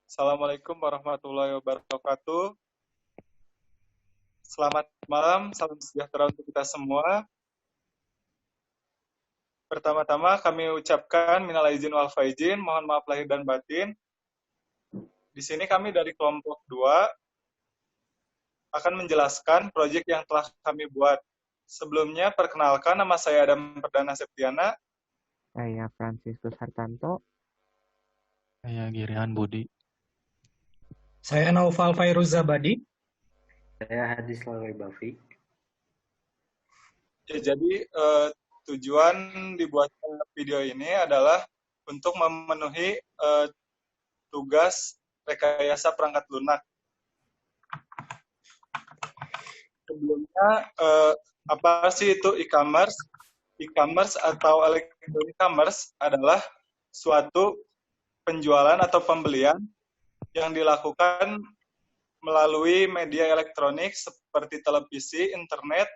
Assalamualaikum warahmatullahi wabarakatuh. Selamat malam, salam sejahtera untuk kita semua. Pertama-tama kami ucapkan minal aizin wal faizin, mohon maaf lahir dan batin. Di sini kami dari kelompok 2 akan menjelaskan proyek yang telah kami buat. Sebelumnya, perkenalkan nama saya Adam Perdana Septiana. Saya Franciscus Hartanto. Saya Girian Budi. Saya Naufal Fairuz Zabadi. Saya Hadis Lawai Bafi. Ya, jadi tujuan dibuatnya video ini adalah untuk memenuhi tugas rekayasa perangkat lunak. Sebelumnya, apa sih itu e-commerce? E-commerce atau electronic commerce adalah suatu penjualan atau pembelian yang dilakukan melalui media elektronik seperti televisi, internet,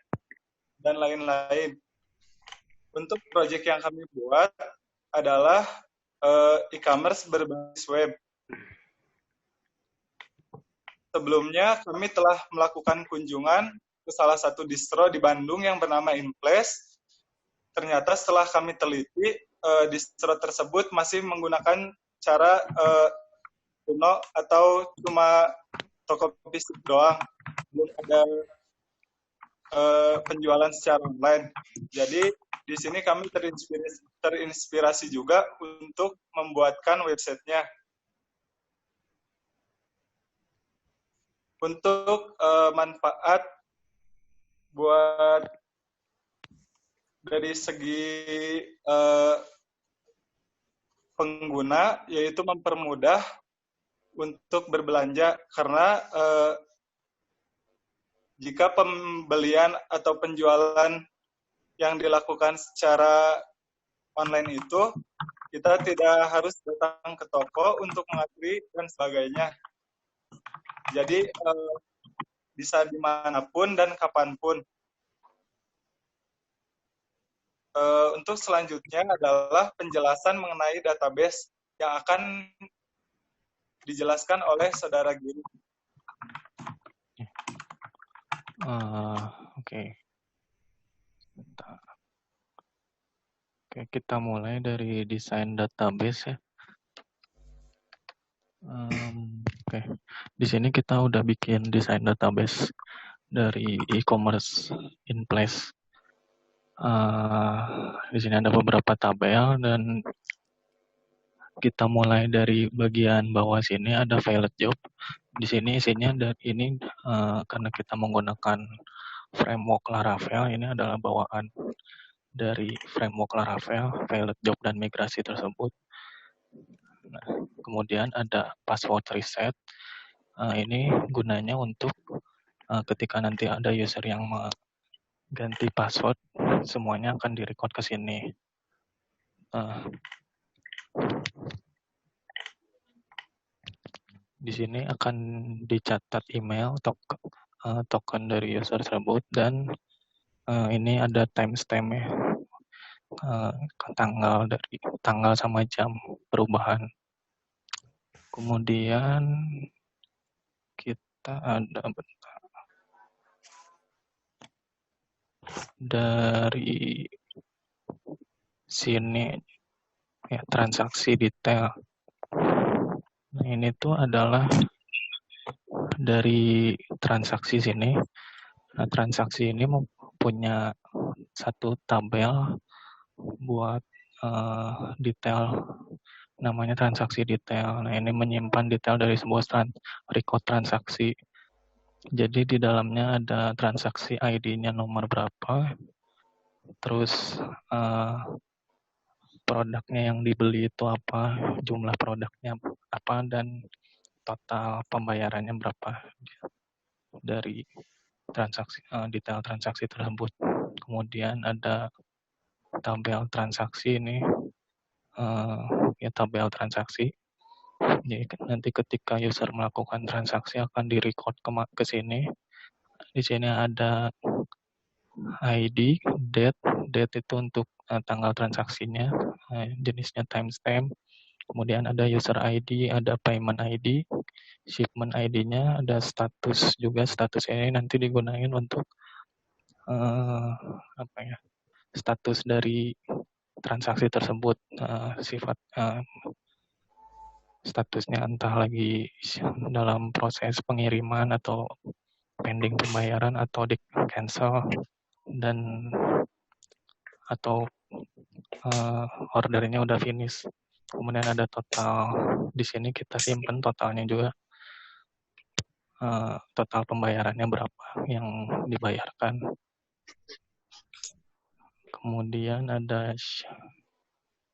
dan lain-lain. Untuk proyek yang kami buat adalah e-commerce berbasis web. Sebelumnya kami telah melakukan kunjungan ke salah satu distro di Bandung yang bernama Inplace. Ternyata setelah kami teliti, distro tersebut masih menggunakan cara kuno atau cuma toko fisik doang, belum ada penjualan secara online. Jadi di sini kami terinspirasi juga untuk membuatkan websitenya. Untuk manfaat buat dari segi pengguna, yaitu mempermudah untuk berbelanja, karena jika pembelian atau penjualan yang dilakukan secara online itu, kita tidak harus datang ke toko untuk mengantri dan sebagainya. Jadi bisa dimanapun dan kapanpun. Untuk selanjutnya adalah penjelasan mengenai database yang akan dijelaskan oleh Saudara Giri. Oke, kita mulai dari desain database ya. Di sini kita udah bikin desain database dari e-commerce Inplace. Di sini ada beberapa tabel dan kita mulai dari bagian bawah sini ada Violet Job. Di sini isinya dan ini karena kita menggunakan framework Laravel, ini adalah bawaan dari framework Laravel, Violet Job dan migrasi tersebut. Nah, kemudian ada password reset. Ini gunanya untuk ketika nanti ada user yang mengganti password, semuanya akan direcord ke sini. Di sini akan dicatat email token dari user tersebut, dan ini ada timestamp-nya, tanggal sama jam perubahan. Kemudian kita ada dari sini ya, transaksi detail. Nah, ini tuh adalah dari transaksi sini. Nah, transaksi ini punya satu tabel buat detail, namanya transaksi detail. Nah, ini menyimpan detail dari sebuah record transaksi. Jadi di dalamnya ada transaksi ID-nya nomor berapa, terus produknya yang dibeli itu apa, jumlah produknya apa, dan total pembayarannya berapa dari transaksi detail transaksi tersebut. Kemudian ada tabel transaksi ini, ya tabel transaksi. Jadi nanti ketika user melakukan transaksi akan direcord ke sini. Di sini ada ID, date itu untuk tanggal transaksinya, jenisnya timestamp, Kemudian ada user ID, ada payment ID, shipment ID-nya, ada status juga. Status ini nanti digunakan untuk status dari transaksi tersebut, sifat statusnya entah lagi dalam proses pengiriman atau pending pembayaran atau di cancel dan atau ordernya udah finish. Kemudian ada total, di sini kita simpan totalnya juga, total pembayarannya berapa yang dibayarkan. Kemudian ada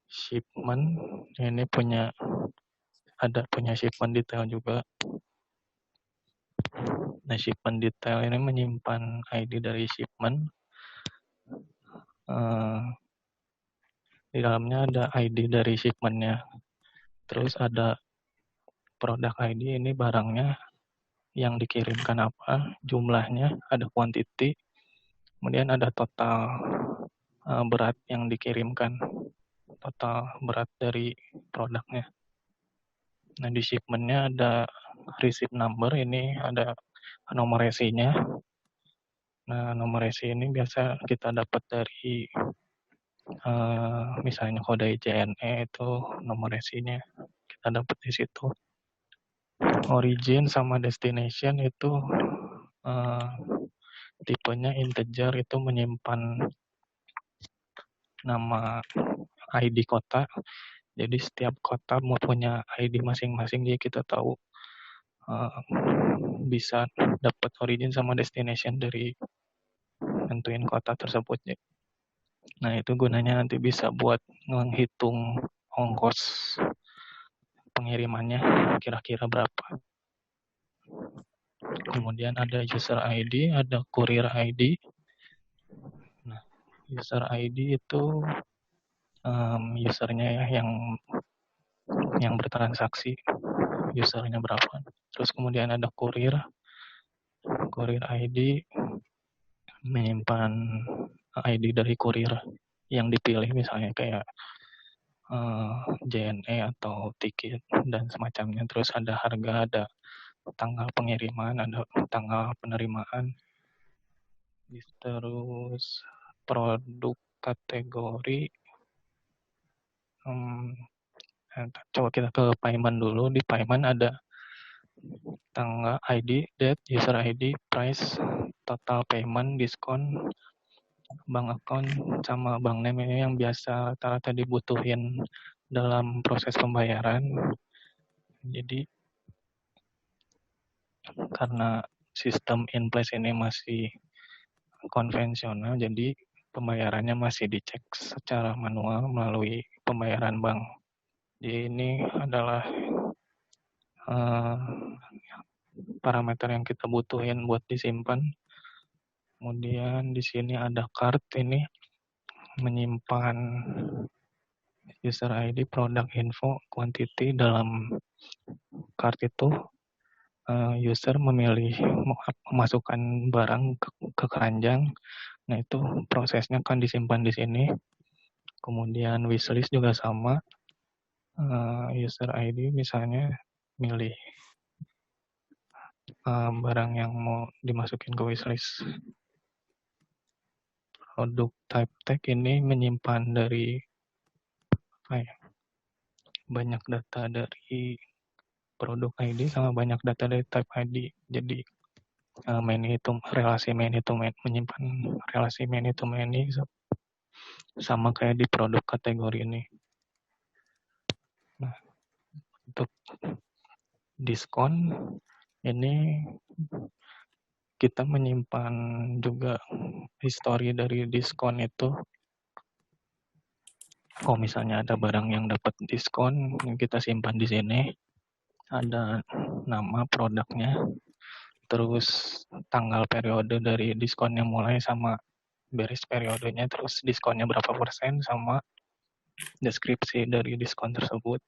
shipment, ini punya shipment detail juga. Nah, shipment detail ini menyimpan ID dari shipment. Di dalamnya ada ID dari shipment-nya. Terus ada produk ID, ini barangnya yang dikirimkan apa, jumlahnya, ada quantity. Kemudian ada total berat yang dikirimkan, total berat dari produknya. Nah, di shipment-nya ada receipt number, ini ada nomor resinya. Nah, nomor resi ini biasa kita dapat dari misalnya kode JNE itu nomor resinya kita dapat di situ. Origin sama destination itu tipenya integer, itu menyimpan nama ID kota. Jadi setiap kota mau punya ID masing-masing, jadi kita tahu bisa dapat origin sama destination dari nentuin kota tersebut. Nah, itu gunanya nanti bisa buat menghitung ongkos pengirimannya kira-kira berapa. Kemudian ada user ID, ada courier ID. Nah, user ID itu usernya yang bertransaksi, usernya berapa. Terus kemudian ada courier ID menyimpan ID dari kurir yang dipilih, misalnya kayak JNE atau tiket dan semacamnya. Terus ada harga, ada tanggal pengiriman, ada tanggal penerimaan. Terus produk kategori, coba kita ke payment dulu. Di payment ada tanggal ID, date, user ID, price, total payment, diskon, bank account, sama bank name. Ini yang biasa rata-rata dibutuhin dalam proses pembayaran. Jadi karena sistem in place ini masih konvensional, jadi pembayarannya masih dicek secara manual melalui pembayaran bank. Jadi ini adalah parameter yang kita butuhin buat disimpan. Kemudian di sini ada card, ini menyimpan user ID, product info, quantity. Dalam card itu user memilih memasukkan barang ke keranjang. Nah, itu prosesnya kan disimpan di sini. Kemudian wishlist juga sama. User ID misalnya milih barang yang mau dimasukin ke wishlist. Produk type tag ini menyimpan dari banyak data dari produk ID sama banyak data dari type ID. Jadi relasi many to many, menyimpan relasi many to many sama kayak di produk kategori ini. Nah, untuk diskon ini kita menyimpan juga histori dari diskon itu. Kalau misalnya ada barang yang dapat diskon, kita simpan di sini. Ada nama produknya, terus tanggal periode dari diskonnya mulai sama beres periodenya, terus diskonnya berapa persen, sama deskripsi dari diskon tersebut.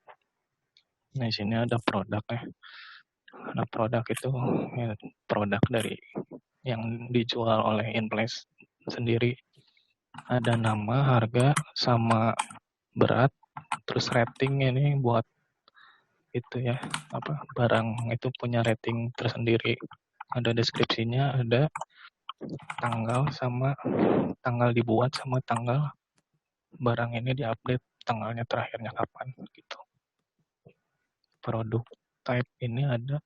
Nah, di sini ada produknya. Nah, produk itu ya, produk dari yang dijual oleh InPlace sendiri. Ada nama, harga, sama berat, terus rating ini buat itu ya, apa, barang itu punya rating tersendiri. Ada deskripsinya, ada tanggal dibuat sama tanggal barang ini diupdate, tanggalnya terakhirnya kapan gitu. Produk type ini ada,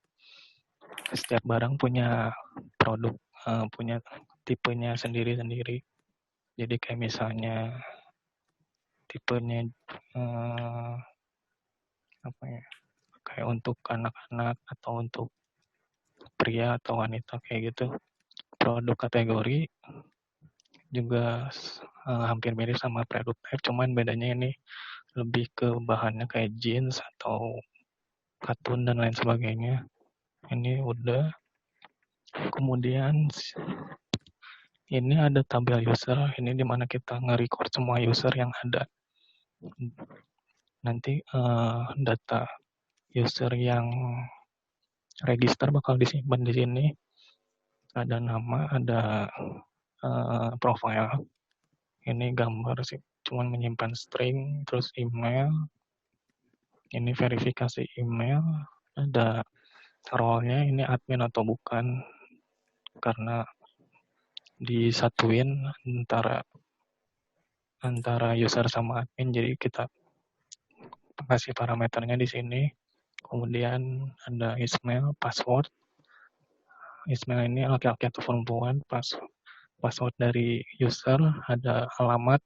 setiap barang punya produk, punya tipenya sendiri-sendiri. Jadi kayak misalnya tipenya apa ya, kayak untuk anak-anak atau untuk pria atau wanita kayak gitu. Produk kategori juga hampir mirip sama produk type, cuman bedanya ini lebih ke bahannya kayak jeans atau katun dan lain sebagainya. Ini udah. Kemudian ini ada tabel user, ini dimana kita nge-record semua user yang ada. Nanti data user yang register bakal disimpan di sini. Ada nama, ada profile. Ini gambar sih, cuman menyimpan string, terus email. Ini verifikasi email. Ada role-nya, ini admin atau bukan. Karena disatuin antara user sama admin, jadi kita kasih parameternya di sini. Kemudian ada email, password. Email ini laki-laki atau perempuan, password dari user, ada alamat,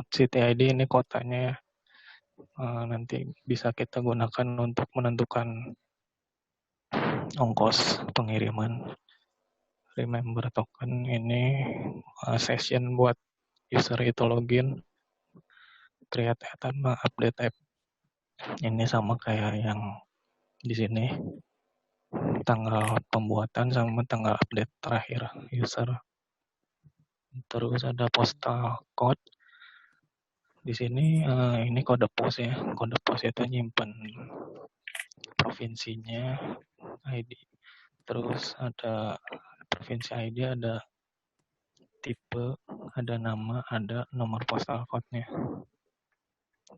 CTID ini kotanya, nanti bisa kita gunakan untuk menentukan ongkos pengiriman. Remember token ini session buat user itu login, create app sama update app. Ini sama kayak yang di sini, tanggal pembuatan sama tanggal update terakhir user. Terus ada postal code. Di sini ini kode pos ya. Kode pos itu nyimpen provinsinya, ID. Terus ada provinsi ID, ada tipe, ada nama, ada nomor postal code-nya.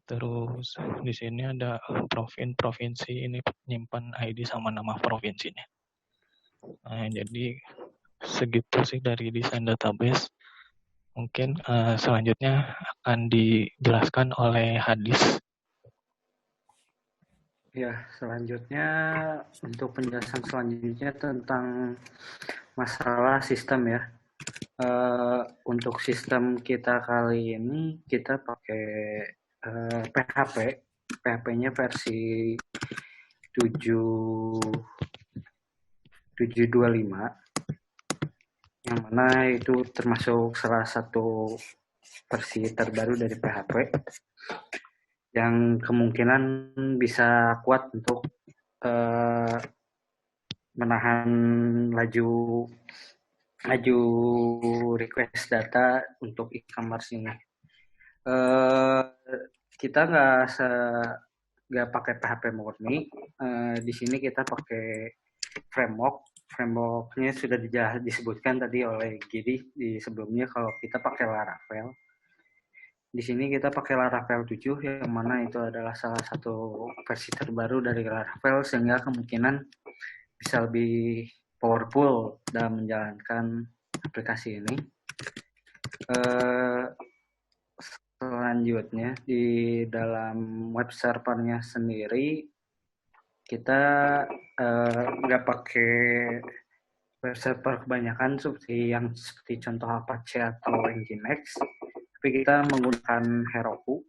Terus di sini ada provinsi, ini nyimpan ID sama nama provinsinya. Nah, jadi segitu sih dari desain database. Mungkin selanjutnya akan dijelaskan oleh Hadis. Ya, selanjutnya untuk penjelasan selanjutnya tentang masalah sistem ya. Untuk sistem kita kali ini kita pakai PHP. PHP-nya versi 7.725 yang mana itu termasuk salah satu versi terbaru dari PHP yang kemungkinan bisa kuat untuk menahan laju request data untuk e-commerce ini. Kita nggak pakai PHP murni. Di sini kita pakai framework. Framework-nya sudah disebutkan tadi oleh Giri di sebelumnya kalau kita pakai Laravel. Di sini kita pakai Laravel 7 yang mana itu adalah salah satu versi terbaru dari Laravel sehingga kemungkinan bisa lebih powerful dalam menjalankan aplikasi ini. Selanjutnya di dalam web servernya sendiri kita nggak pakai web server kebanyakan seperti contoh Apache atau Nginx, tapi kita menggunakan Heroku.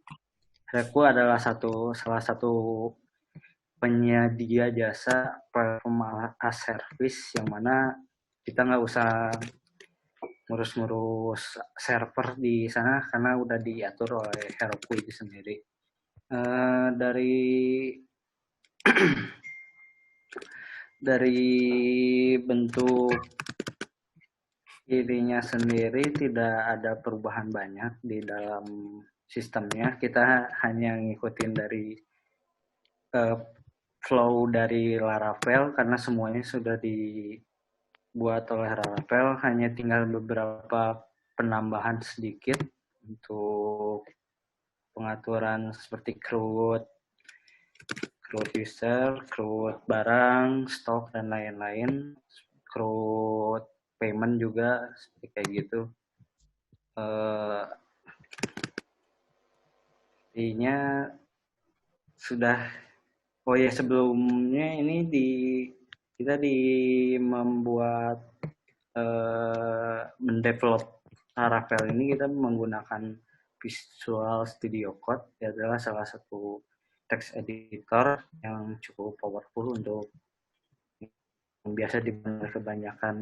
Heroku adalah salah satu penyedia jasa platform as service yang mana kita nggak usah ngurus-ngurus server di sana karena udah diatur oleh Heroku itu sendiri. Dari bentuk dirinya sendiri tidak ada perubahan banyak di dalam sistemnya. Kita hanya ngikutin dari flow dari Laravel karena semuanya sudah dibuat oleh Laravel. Hanya tinggal beberapa penambahan sedikit untuk pengaturan seperti CRUD, create user, create barang, stok, dan lain-lain. Create payment juga, seperti kayak gitu. Intinya sudah, oh ya sebelumnya ini kita membuat mendevelop Laravel ini kita menggunakan Visual Studio Code, ya adalah salah satu text editor yang cukup powerful untuk yang biasa digunakan kebanyakan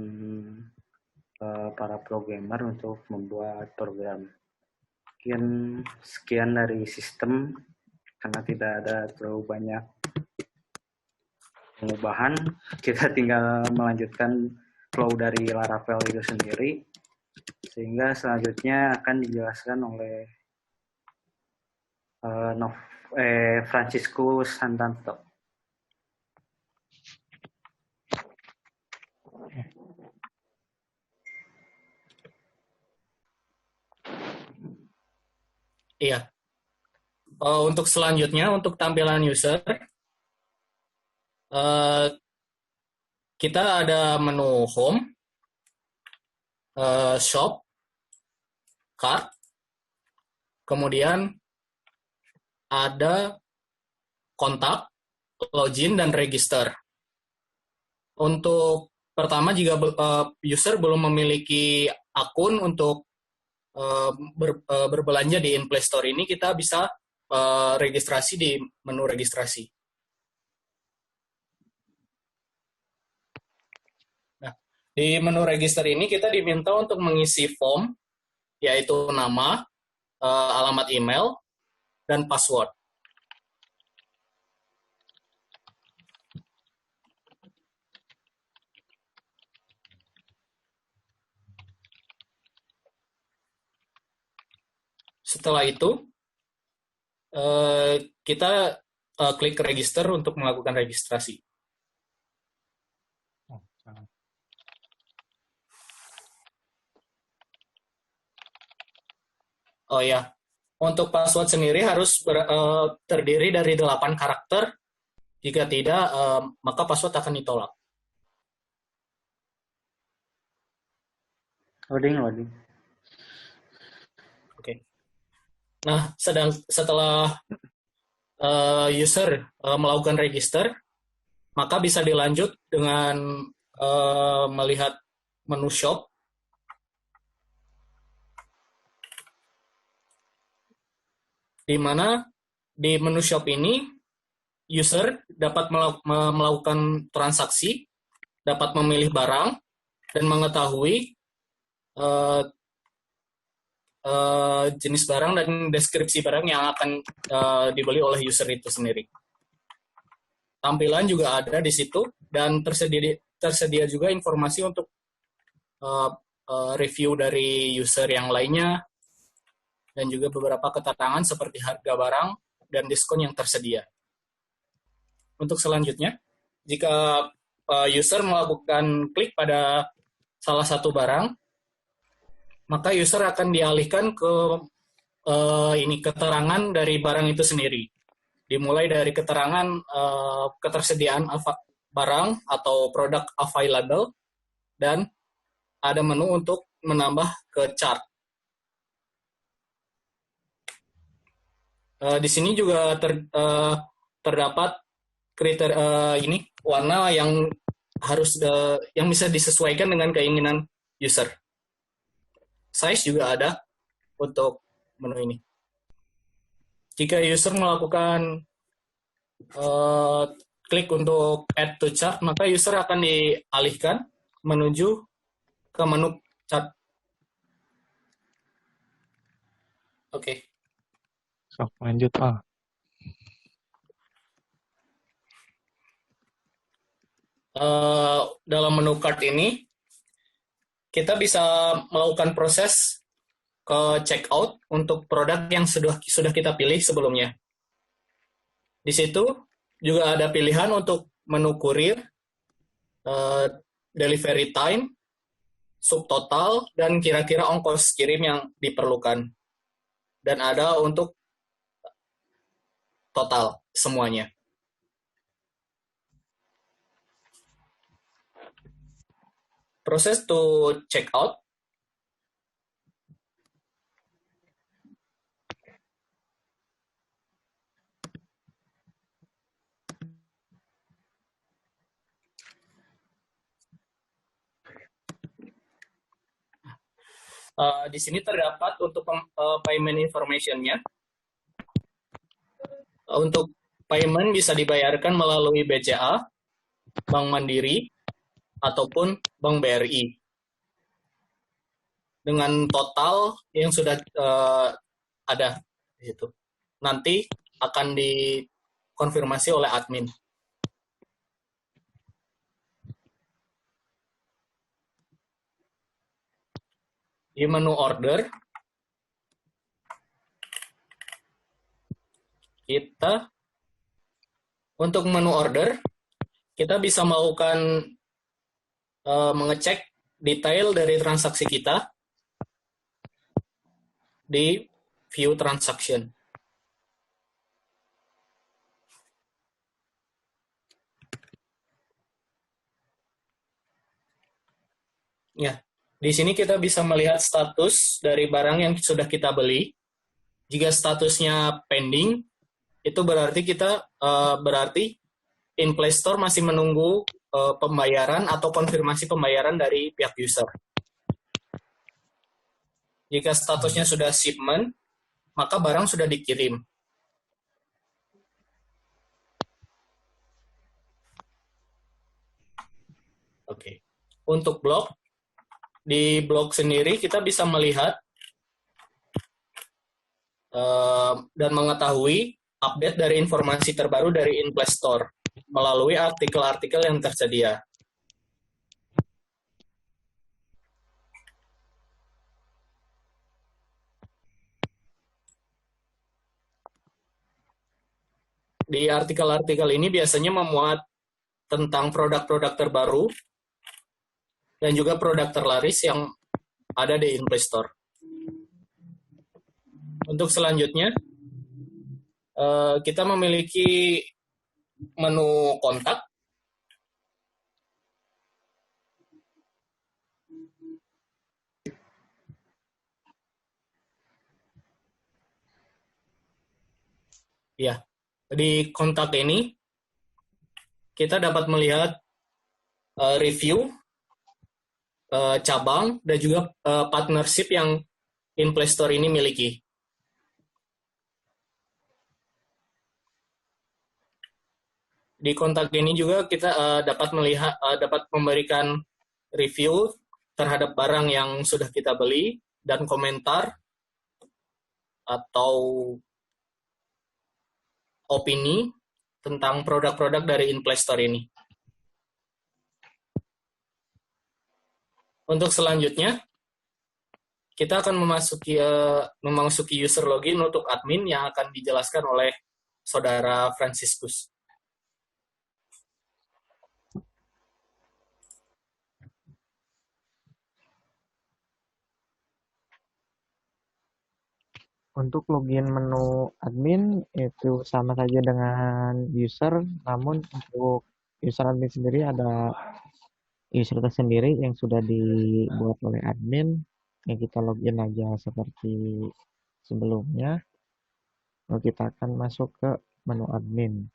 para programmer untuk membuat program. Mungkin sekian dari sistem, karena tidak ada terlalu banyak pengubahan, kita tinggal melanjutkan flow dari Laravel itu sendiri, sehingga selanjutnya akan dijelaskan oleh Franciscus Santanto. Iya. Untuk selanjutnya, untuk tampilan user, kita ada menu home, shop, cart, kemudian ada kontak, login, dan register. Untuk pertama, jika user belum memiliki akun untuk berbelanja di InPlay Store ini, kita bisa registrasi di menu registrasi. Nah, di menu register ini kita diminta untuk mengisi form, yaitu nama, alamat email, dan password. Setelah itu, kita klik register untuk melakukan registrasi. Oh ya, untuk password sendiri harus terdiri dari 8 karakter. Jika tidak, maka password akan ditolak. Loading. Oke. Nah, setelah user melakukan register, maka bisa dilanjut dengan melihat menu shop. Di mana di menu shop ini, user dapat melakukan transaksi, dapat memilih barang, dan mengetahui jenis barang dan deskripsi barang yang akan dibeli oleh user itu sendiri. Tampilan juga ada di situ, dan tersedia juga informasi untuk review dari user yang lainnya, dan juga beberapa keterangan seperti harga barang dan diskon yang tersedia. Untuk selanjutnya, jika user melakukan klik pada salah satu barang, maka user akan dialihkan ke keterangan dari barang itu sendiri. Dimulai dari keterangan ketersediaan barang atau produk available, dan ada menu untuk menambah ke chart. Di sini juga terdapat kriteria warna yang harus yang bisa disesuaikan dengan keinginan user. Size juga ada untuk menu ini. Jika user melakukan klik untuk add to chart, maka user akan dialihkan menuju ke menu chart. Oke. Sok, lanjut, Pak. Dalam menu cart ini, kita bisa melakukan proses ke checkout untuk produk yang sudah kita pilih sebelumnya. Di situ juga ada pilihan untuk menu kurir, delivery time, subtotal, dan kira-kira ongkos kirim yang diperlukan. Dan ada untuk total semuanya. process to check out. Di sini terdapat untuk payment information-nya. Untuk payment bisa dibayarkan melalui BCA, Bank Mandiri, ataupun Bank BRI. Dengan total yang sudah ada di situ. Nanti akan dikonfirmasi oleh admin. Di menu order, untuk menu order, kita bisa melakukan mengecek detail dari transaksi kita di view transaction. Ya, di sini kita bisa melihat status dari barang yang sudah kita beli. Jika statusnya pending, itu berarti berarti in-play store masih menunggu pembayaran atau konfirmasi pembayaran dari pihak user. Jika statusnya sudah shipment, maka barang sudah dikirim. Oke. Untuk blog, di blog sendiri kita bisa melihat dan mengetahui update dari informasi terbaru dari in-play store melalui artikel-artikel yang tersedia. Di artikel-artikel ini biasanya memuat tentang produk-produk terbaru dan juga produk terlaris yang ada di in-play store. Untuk selanjutnya, kita memiliki menu kontak. Ya, di kontak ini kita dapat melihat review cabang dan juga partnership yang in-play store ini miliki. Di kontak ini juga kita dapat memberikan review terhadap barang yang sudah kita beli dan komentar atau opini tentang produk-produk dari in-play store ini. Untuk selanjutnya, kita akan memasuki user login untuk admin yang akan dijelaskan oleh Saudara Franciscus. Untuk login menu admin itu sama saja dengan user, namun untuk user admin sendiri ada user tersendiri yang sudah dibuat oleh admin, yang kita login aja seperti sebelumnya. Lalu kita akan masuk ke menu admin.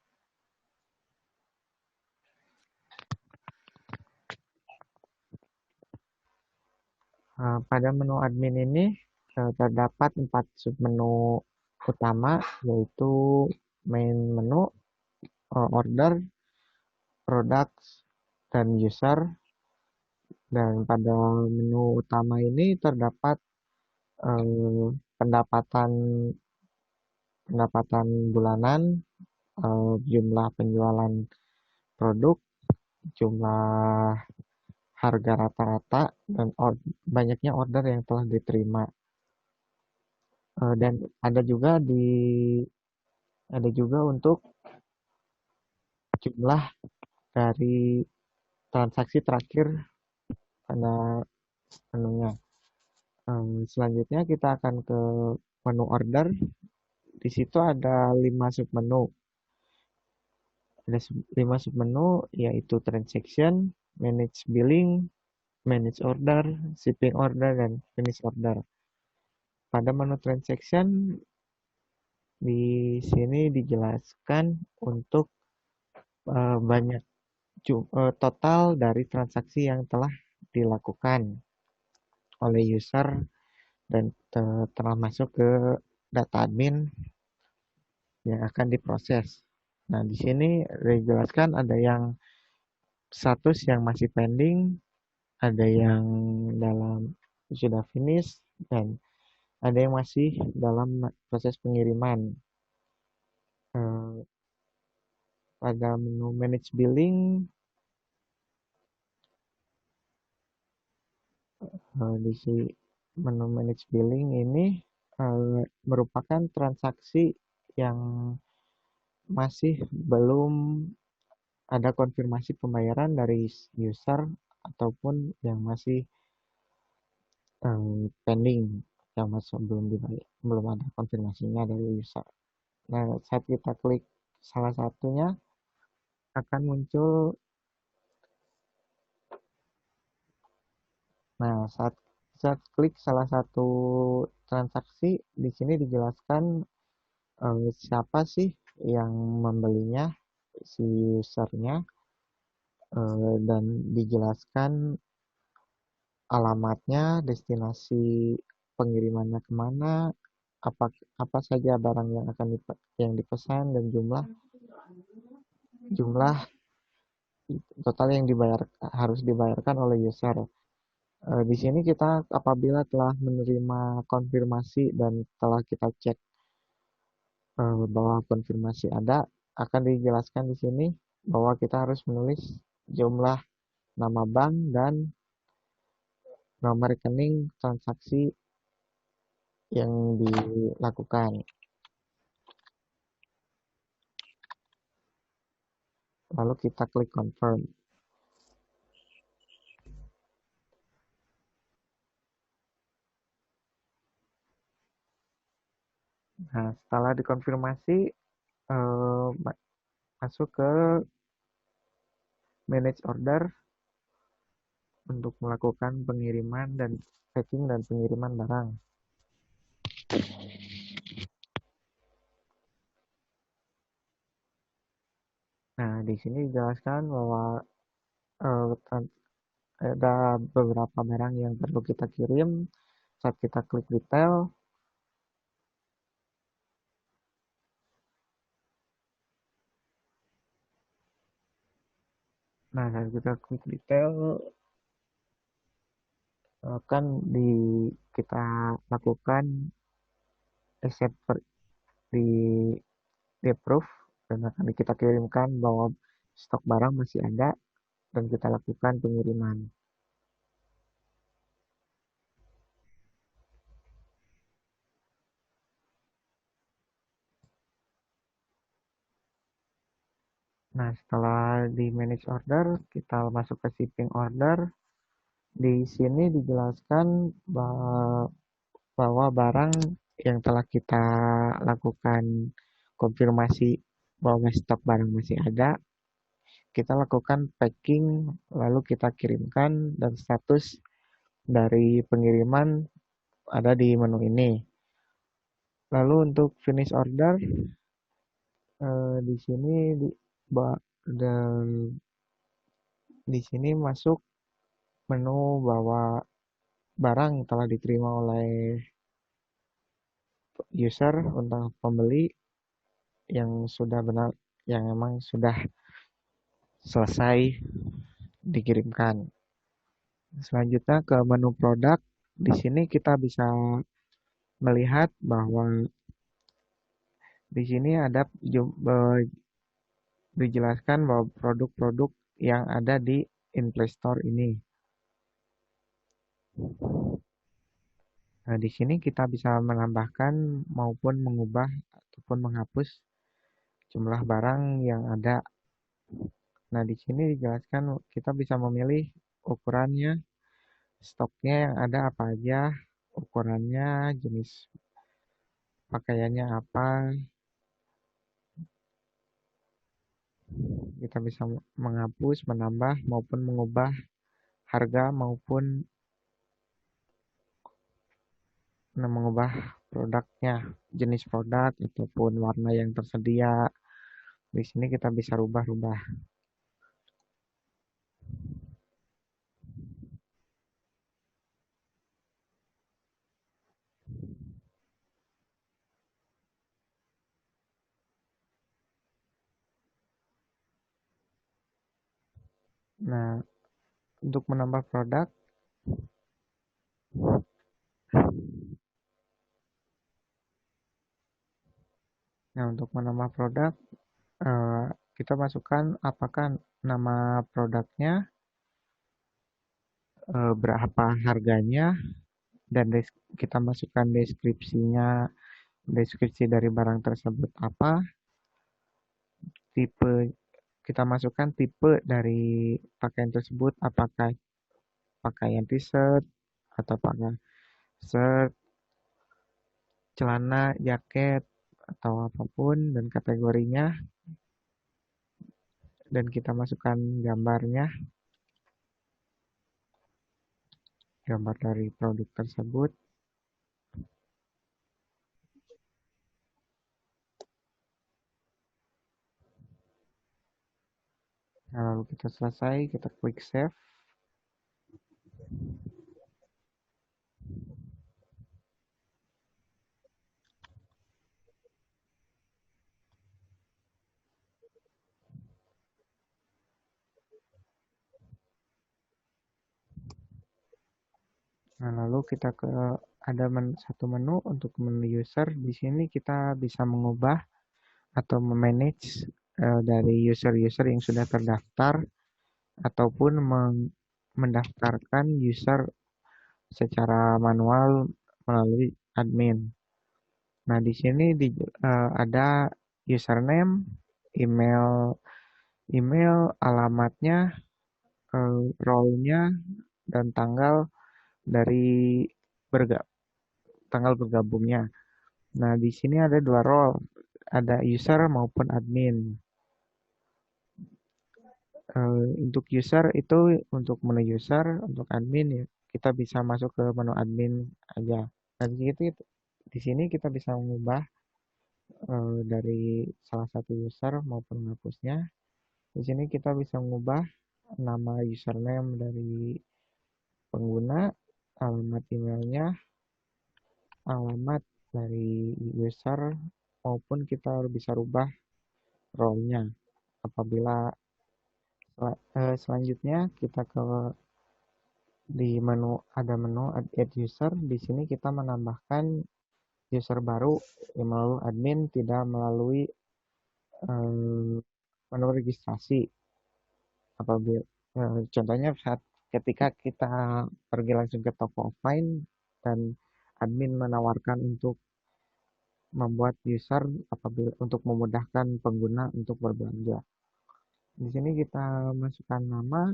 Pada menu admin ini terdapat 4 submenu utama, yaitu main menu, order, products, dan user. Dan pada menu utama ini terdapat pendapatan bulanan, jumlah penjualan produk, jumlah harga rata-rata, dan banyaknya order yang telah diterima. Dan ada juga untuk jumlah dari transaksi terakhir pada menunya. Selanjutnya kita akan ke menu order. Di situ ada 5 submenu. Ada 5 submenu, yaitu transaction, manage billing, manage order, shipping order, dan finish order. Pada menu transaction di sini dijelaskan untuk banyak total dari transaksi yang telah dilakukan oleh user dan telah masuk ke data admin yang akan diproses. Nah, di sini dijelaskan ada yang status yang masih pending, ada yang dalam sudah finish, dan ada yang masih dalam proses pengiriman. Pada menu manage billing, di menu manage billing ini merupakan transaksi yang masih belum ada konfirmasi pembayaran dari user ataupun yang masih pending, yang masih belum ada konfirmasinya dari user. Nah, saat kita klik salah satunya akan muncul. Nah, saat klik salah satu transaksi, di sini dijelaskan siapa sih yang membelinya, si usernya, dan dijelaskan alamatnya, destinasi pengirimannya kemana, apa saja barang yang akan yang dipesan, dan jumlah total yang harus dibayarkan oleh user. Di sini kita apabila telah menerima konfirmasi dan telah kita cek bahwa konfirmasi ada, akan dijelaskan di sini bahwa kita harus menulis jumlah nama bank dan nomor rekening transaksi yang dilakukan. Lalu kita klik confirm. Nah, setelah dikonfirmasi, masuk ke manage order untuk melakukan pengiriman dan packing dan pengiriman barang. Nah, di sini dijelaskan bahwa ada beberapa barang yang perlu kita kirim. Saat kita klik detail, saat kita klik detail akan kita lakukan accept di approve dan akan kita kirimkan bahwa stok barang masih ada dan kita lakukan pengiriman. Nah, setelah di manage order, kita masuk ke shipping order. Di sini dijelaskan bahwa barang yang telah kita lakukan konfirmasi bahwa stok barang masih ada, kita lakukan packing, lalu kita kirimkan, dan status dari pengiriman ada di menu ini. Lalu untuk finish order, di sini di sini masuk menu bahwa barang telah diterima oleh user untuk pembeli yang memang sudah selesai dikirimkan. Selanjutnya ke menu produk. Di sini kita bisa melihat bahwa di sini ada dijelaskan bahwa produk-produk yang ada di InPlay Store ini. Nah, di sini kita bisa menambahkan maupun mengubah ataupun menghapus jumlah barang yang ada. Nah, di sini dijelaskan kita bisa memilih ukurannya, stoknya yang ada apa aja, ukurannya, jenis pakaiannya apa. Kita bisa menghapus, menambah maupun mengubah harga maupun mengubah produknya, jenis produk ataupun warna yang tersedia. Di sini kita bisa rubah-rubah. Nah, untuk menambah produk, kita masukkan apakah nama produknya, berapa harganya, dan kita masukkan deskripsi dari barang tersebut apa, kita masukkan tipe dari pakaian tersebut, apakah pakaian t-shirt atau apakah shirt, celana, jaket, atau apapun, dan kategorinya, dan kita masukkan gambarnya, gambar dari produk tersebut. Nah, lalu kita selesai, kita klik save. Nah, lalu kita ada satu menu untuk menu user. Di sini kita bisa mengubah atau memanage dari user-user yang sudah terdaftar ataupun mendaftarkan user secara manual melalui admin. Nah, di sini ada username, email, alamatnya, role-nya, dan tanggal tanggal bergabungnya. Nah, di sini ada dua role, ada user maupun admin. Untuk user itu untuk menu user, untuk admin ya kita bisa masuk ke menu admin aja. Nah, di sini kita bisa mengubah dari salah satu user maupun menghapusnya. Di sini kita bisa mengubah nama username dari pengguna, alamat emailnya, alamat dari user, maupun kita bisa rubah role-nya. Apabila selanjutnya kita di menu add user. Di sini kita menambahkan user baru melalui admin, tidak melalui menu registrasi. Apabila contohnya ketika kita pergi langsung ke toko offline dan admin menawarkan untuk membuat user untuk memudahkan pengguna untuk berbelanja. Di sini kita masukkan nama,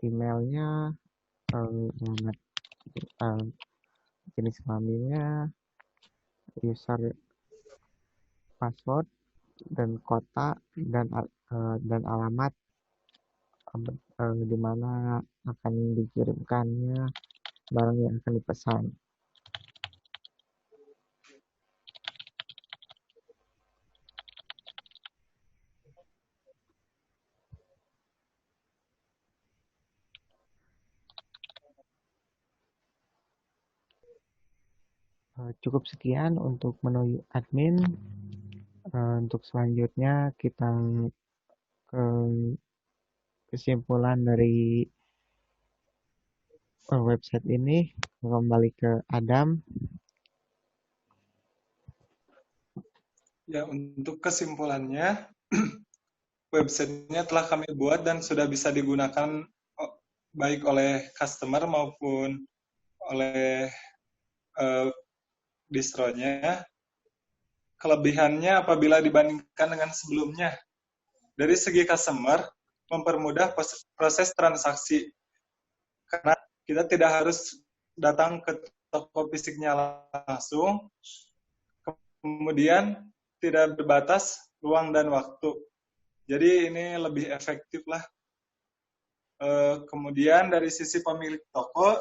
emailnya, alamat, jenis kelaminnya, user, password, dan kota, dan alamat di mana akan dikirimkannya barang yang akan dipesan. Cukup sekian untuk menu admin. Untuk selanjutnya kita ke kesimpulan dari website ini, kembali ke Adam. Ya, untuk kesimpulannya, websitenya telah kami buat dan sudah bisa digunakan baik oleh customer maupun oleh distronya. Kelebihannya apabila dibandingkan dengan sebelumnya, dari segi customer, mempermudah proses transaksi. Karena kita tidak harus datang ke toko fisiknya langsung, kemudian tidak berbatas ruang dan waktu. Jadi ini lebih efektif lah Kemudian dari sisi pemilik toko,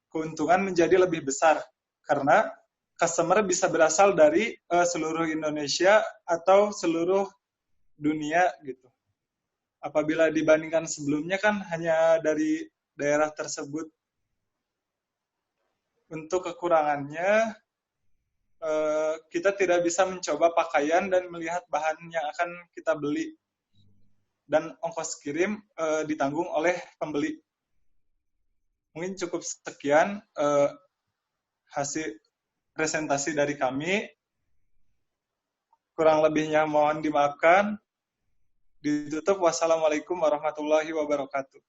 keuntungan menjadi lebih besar karena customer bisa berasal dari seluruh Indonesia atau seluruh dunia gitu. Apabila dibandingkan sebelumnya kan hanya dari daerah tersebut. Untuk kekurangannya, kita tidak bisa mencoba pakaian dan melihat bahan yang akan kita beli. Dan ongkos kirim ditanggung oleh pembeli. Mungkin cukup sekian hasil presentasi dari kami. Kurang lebihnya mohon dimaafkan. Ditutup. Wassalamualaikum warahmatullahi wabarakatuh.